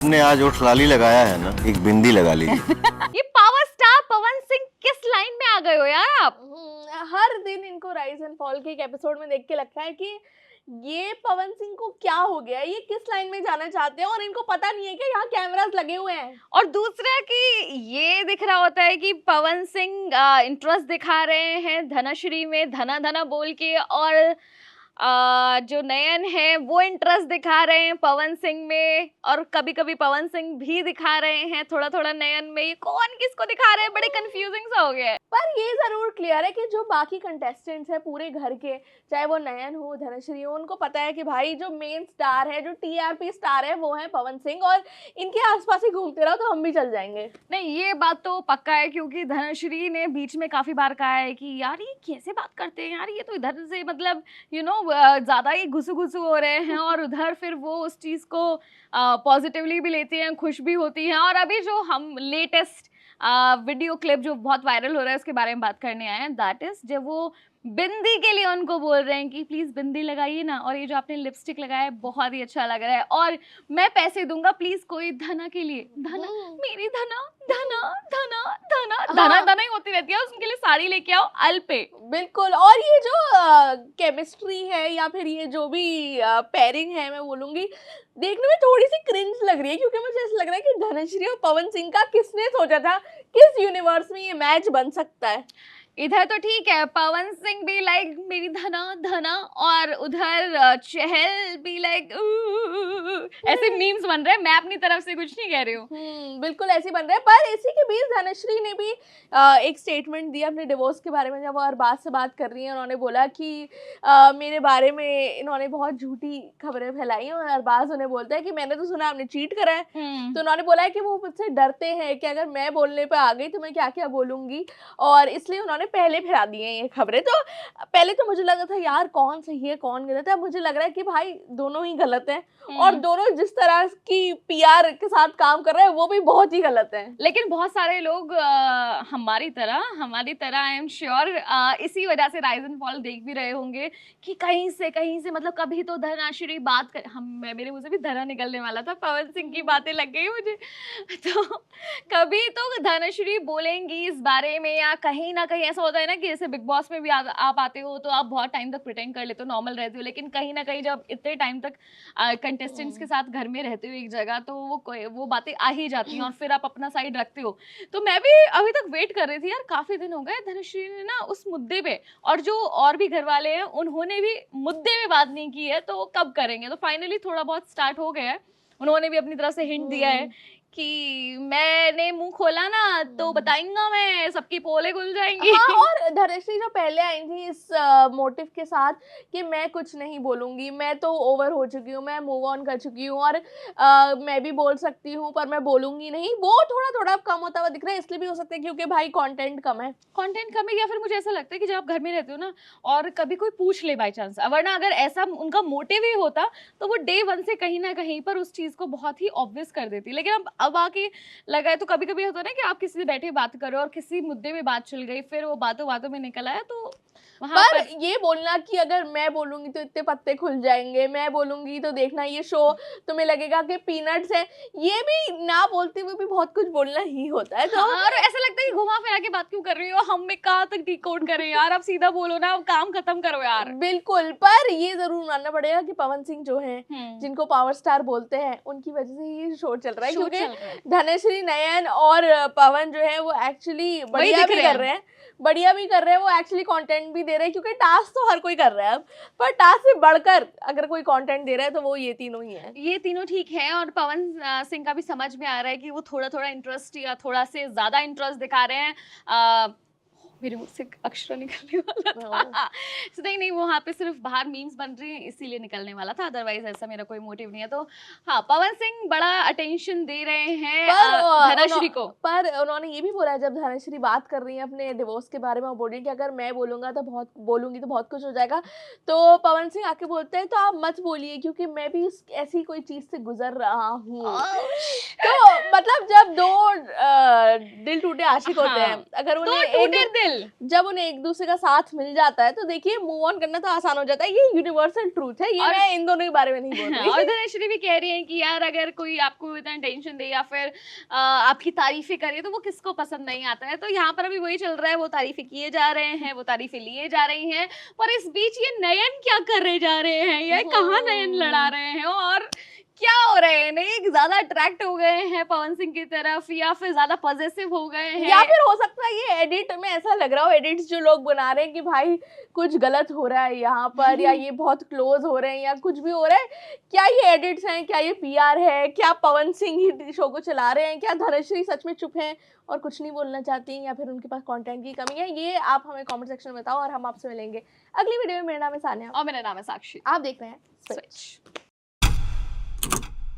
आपने आज ओठलाली लगाया है ना, एक बिंदी लगा लीजिए। ये पावर स्टार पवन सिंह किस लाइन में आ गए हो यार आप? हर दिन इनको राइज एंड फॉल के एक एपिसोड में देख के लगता है कि ये पवन सिंह को क्या हो गया है, ये किस लाइन में जाना चाहते हैं और इनको पता नहीं है कि यहाँ कैमरास लगे हुए हैं। और दूसरा कि ये दिख रहा होता है कि पवन सिंह इंटरेस्ट दिखा रहे हैं धनाश्री में, धना धना बोल के, और जो नयन है वो इंटरेस्ट दिखा रहे हैं पवन सिंह में, और कभी कभी पवन सिंह भी दिखा रहे हैं थोड़ा थोड़ा नयन में। ये कौन किसको दिखा रहे हैं, बड़े कंफ्यूजिंग सा हो गया है। पर ये जरूर क्लियर है कि जो बाकी कंटेस्टेंट्स हैं पूरे घर के, चाहे वो नयन हो धनश्री हो, उनको पता है कि भाई जो मेन स्टार है, जो टीआरपी स्टार है, वो है पवन सिंह, और इनके आसपास ही घूमते रहो तो हम भी चल जाएंगे। नहीं, ये बात तो पक्का है, क्योंकि धनश्री ने बीच में काफी बार कहा है कि यार ये कैसे बात करते हैं यार, ये तो इधर से मतलब ज्यादा ही घुसू घुसू हो रहे हैं, और उधर फिर वो उस चीज को पॉजिटिवली भी लेती हैं, खुश भी होती हैं। और अभी जो हम लेटेस्ट वीडियो क्लिप जो बहुत वायरल हो रहा है उसके बारे में बात करने आए हैं, दैट इज जब वो बिंदी के लिए उनको बोल रहे हैं कि प्लीज बिंदी लगाइए ना, और ये जो आपने लिपस्टिक लगाया है बहुत ही अच्छा लग रहा है, और मैं पैसे दूंगा प्लीज कोई धना के लिए, धना मेरी धना धना धना धना धना धना ही होती रहती है, उनके लिए साड़ी लेके आओ अल पे। बिल्कुल। और ये जो केमिस्ट्री है या फिर ये जो भी पेयरिंग है, मैं बोलूंगी देखने में थोड़ी सी क्रिंज लग रही है, क्योंकि मुझे ऐसा लग रहा है कि धनश्री और पवन सिंह का किसने सोचा था, किस यूनिवर्स में ये मैच बन सकता है। इधर तो ठीक है, पवन सिंह भी लाइक मेरी धना धना, और उधर चहल भी लाइक ऐसे मीम्स बन रहे हैं। मैं अपनी तरफ से कुछ नहीं कह रही हूँ। बिल्कुल ऐसे बन रहे हैं। पर इसी के बीच धनश्री ने भी एक स्टेटमेंट दिया अपने डिवोर्स के बारे में, जब वो अरबाज से बात कर रही है। उन्होंने बोला कि मेरे बारे में इन्होंने बहुत झूठी खबरें फैलाई हैं, और अरबाज उन्हें बोलता है कि मैंने तो सुना आपने चीट करा है। तो उन्होंने बोला है कि वो मुझसे डरते हैं कि अगर मैं बोलने पे आ गई तो मैं क्या क्या बोलूंगी, और इसलिए उन्होंने पहले फैला दी हैं ये खबरें। तो पहले तो मुझे लगा था यार कौन सही है कौन गलत है, अब मुझे लग रहा है कि भाई दोनों ही गलत हैं, और दोनों जिस तरह की पीआर के साथ काम कर रहे हैं वो भी बहुत ही गलत है। लेकिन बहुत सारे लोग हमारी तरह आई एम श्योर इसी वजह से राइज एंड फॉल देख भी रहे होंगे कि कहीं से मतलब कभी तो धनाश्री बात कर, मेरे मुंह से भी धना निकलने वाला था, पवन सिंह की बातें लग गई मुझे। तो कभी तो धनाश्री बोलेंगी इस बारे में, या कहीं ना कहीं ऐसा होता है ना कि जैसे बिग बॉस में भी आप आते हो तो आप बहुत टाइम तक प्रिटेंड कर लेते हो, नॉर्मल रहते हो, लेकिन कहीं ना कहीं जब इतने टाइम तक कंटेस्टेंट्स के साथ घर में रहते हो एक जगह, तो वो बातें आ ही जाती हैं, और फिर आप अपना साइड रखते हो। तो मैं भी अभी तक वेट कर रही थी यार, काफी दिन हो गए धनश्री ने ना उस मुद्दे पे, और जो और भी घर वाले हैं उन्होंने भी मुद्दे पे बात नहीं की है, तो कब करेंगे। तो फाइनली थोड़ा बहुत स्टार्ट हो गया है, उन्होंने भी अपनी तरफ से हिंट दिया है कि मैंने मुंह खोला ना तो बताएंगा मैं, सबकी पोले खुल जाएंगी। हाँ, और धनश्री जो पहले आई थी इस मोटिव के साथ कि मैं कुछ नहीं बोलूंगी, मैं तो ओवर हो चुकी हूँ, मैं मूव ऑन कर चुकी हूँ, और मैं भी बोल सकती हूँ पर मैं बोलूंगी नहीं, वो थोड़ा थोड़ा अब कम होता हुआ दिख रहा है। इसलिए भी हो सकता है क्योंकि भाई कंटेंट कम है। कंटेंट कम है, या फिर मुझे ऐसा लगता है कि जब आप घर में रहते हो ना और कभी कोई पूछ ले बाई चांस, वरना अगर ऐसा उनका मोटिव ही होता तो वो डे वन से कहीं ना कहीं पर उस चीज को बहुत ही ऑब्वियस कर देती। लेकिन अब आके लगा है, तो कभी कभी होता है ना कि आप किसी से बैठे बात करो और किसी मुद्दे में बात चल गई, फिर वो बातों बातों में निकल आया, तो वहाँ पर ये बोलना कि अगर मैं बोलूंगी तो इतने पत्ते खुल जाएंगे, मैं बोलूंगी तो देखना ये शो तुम्हें लगेगा कि पीनट्स है, ये भी ना बोलते हुए भी बहुत कुछ बोलना ही होता है। तो और ऐसा लगता है कि घुमा फिरा के बात क्यों कर रही हो, हम में कहाँ तक डिकोड करें यार, आप सीधा बोलो ना, अब काम खत्म करो यार। बिल्कुल। पर ये जरूर मानना पड़ेगा कि पवन सिंह जो है, जिनको पावर स्टार बोलते हैं, उनकी वजह से ये शो चल रहा है, क्योंकि धनश्री नयन और पवन जो है वो एक्चुअली बढ़िया भी कर रहे हैं, वो एक्चुअली कंटेंट भी दे रहे हैं, क्योंकि टास्क तो हर कोई कर रहा है अब, पर टास्क से बढ़कर अगर कोई कंटेंट दे रहा है तो वो ये तीनों ही हैं। ये तीनों ठीक है, और पवन सिंह का भी समझ में आ रहा है कि वो थोड़ा थोड़ा इंटरेस्ट या थोड़ा से ज्यादा इंटरेस्ट दिखा रहे हैं। मेरे मुंह से अक्षर निकलने वाला था। So, नहीं, वो वहाँ पे सिर्फ बाहर मीम्स बन रही हैं इसीलिए निकलने वाला था, अदरवाइज ऐसा मेरा कोई मोटिव नहीं है। तो हाँ, पवन सिंह बड़ा अटेंशन दे रहे हैं धनश्री को। पर उन्होंने ये भी बोला है, जब धनश्री बात कर रही है अपने डिवोर्स के बारे में, वो बोल रही है कि अगर मैं बोलूंगी तो बहुत कुछ हो जाएगा, तो पवन सिंह आके बोलते हैं तो आप मत बोलिए, क्योंकि मैं भी ऐसी कोई चीज से गुजर रहा हूँ। तो मतलब जब दो दिल टूटे आशिक होते हाँ, हैं, अगर तो उन्हें टूटे दिल जब उन्हें एक दूसरे का साथ मिल जाता है तो देखिए मूव ऑन करना तो आसान हो जाता है। ये यूनिवर्सल ट्रूथ है, ये और- मैं इन दोनों के बारे में नहीं बोल और रही। धनश्री भी कह रही है कि यार अगर कोई आपको इतना टेंशन दे या फिर आपकी तारीफें करे तो वो किसको पसंद नहीं आता है। तो यहाँ पर अभी वही चल रहा है, वो तारीफें किए जा रहे हैं, वो तारीफें लिए जा रही हैं, पर इस बीच ये नयन क्या करे जा रहे हैं, ये कहाँ नयन लड़ा रहे हैं और क्या हो रहे हैं? नहीं ज्यादा अट्रैक्ट हो गए हैं पवन सिंह की तरफ या फिर ज्यादा पॉजिटिव हो गए हैं, या फिर हो सकता है ये एडिट में ऐसा लग रहा हो, एडिट्स जो लोग बना रहे हैं कि भाई कुछ गलत हो रहा है यहाँ पर, या ये बहुत क्लोज हो रहे हैं, या कुछ भी हो रहा है। क्या ये एडिट्स हैं, क्या ये पीआर है, क्या पवन सिंह ही शो को चला रहे हैं, क्या धनश्री सच में चुप हैं और कुछ नहीं बोलना चाहती हैं, या फिर उनके पास कंटेंट की कमी है? ये आप हमें कमेंट सेक्शन में बताओ और हम आपसे मिलेंगे अगली वीडियो में। मेरा नाम है सानिया और मेरा नाम है साक्षी। आप देख रहे हैं स्विच।